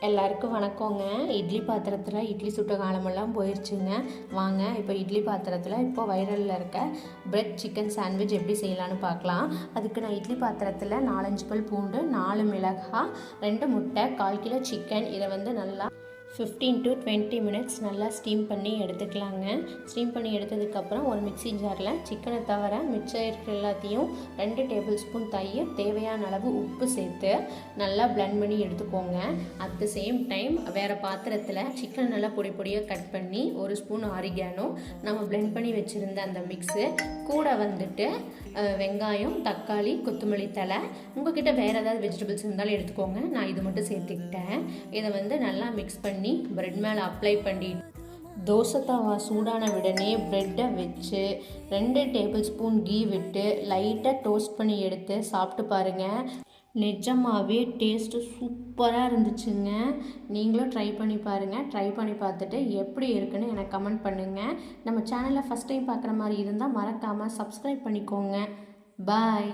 எல்லாருக்கும் வணக்கங்க. இட்லி பாத்திரத்தில் இட்லி சுட்ட காலமெல்லாம் போயிடுச்சுங்க. வாங்க இப்போ இட்லி பாத்திரத்தில் இப்போ வைரலில் இருக்க பிரெட் சிக்கன் சாண்ட்விச் எப்படி செய்யலான்னு பார்க்கலாம். அதுக்கு நான் இட்லி பாத்திரத்தில் 4-5 பல் பூண்டு, 4 மிளகாய், 2 முட்டை, 1/4 கிலோ சிக்கன், இதை வந்து நல்லா 15 to 20 மினிட்ஸ் நல்லா ஸ்டீம் பண்ணி எடுத்துக்கலாங்க. ஸ்டீம் பண்ணி எடுத்ததுக்கப்புறம் ஒரு மிக்ஸி ஜாரில் சிக்கனை தவிர மிச்சம் இருக்கிற எல்லாத்தையும் 2 டேபிள் ஸ்பூன் தயிர், தேவையான அளவு உப்பு சேர்த்து நல்லா பிளெண்ட் பண்ணி எடுத்துக்கோங்க. அட் த சேம் டைம் வேறு பாத்திரத்தில் சிக்கன் நல்லா பொடி பொடியாக கட் பண்ணி 1 ஸ்பூன் ஆரிகானோ, நம்ம பிளெண்ட் பண்ணி வச்சுருந்த அந்த மிக்ஸு கூட வந்துட்டு வெங்காயம், தக்காளி, கொத்தமல்லி தழை, உங்கள்கிட்ட வேறு ஏதாவது வெஜிடபிள்ஸ் இருந்தாலும் எடுத்துக்கோங்க. நான் இது மட்டும் சேர்த்துக்கிட்டேன். இதை வந்து நல்லா மிக்ஸ் பண்ணி பிரெட் மேலே அப்ளை பண்ணி தோசை தவா சூடான உடனே ப்ரெட்டை வச்சு 2 டேபிள் ஸ்பூன் கீ விட்டு லைட்டாக டோஸ்ட் பண்ணி எடுத்து சாப்பிட்டு பாருங்கள். நிஜமாகவே டேஸ்ட்டு சூப்பராக இருந்துச்சுங்க. நீங்களும் ட்ரை பண்ணி பாருங்கள். ட்ரை பண்ணி பார்த்துட்டு எப்படி இருக்குன்னு எனக்கு கமெண்ட் பண்ணுங்கள். நம்ம சேனலை ஃபஸ்ட் டைம் பார்க்குற மாதிரி இருந்தால் மறக்காமல் சப்ஸ்கிரைப் பண்ணிக்கோங்க. பாய்.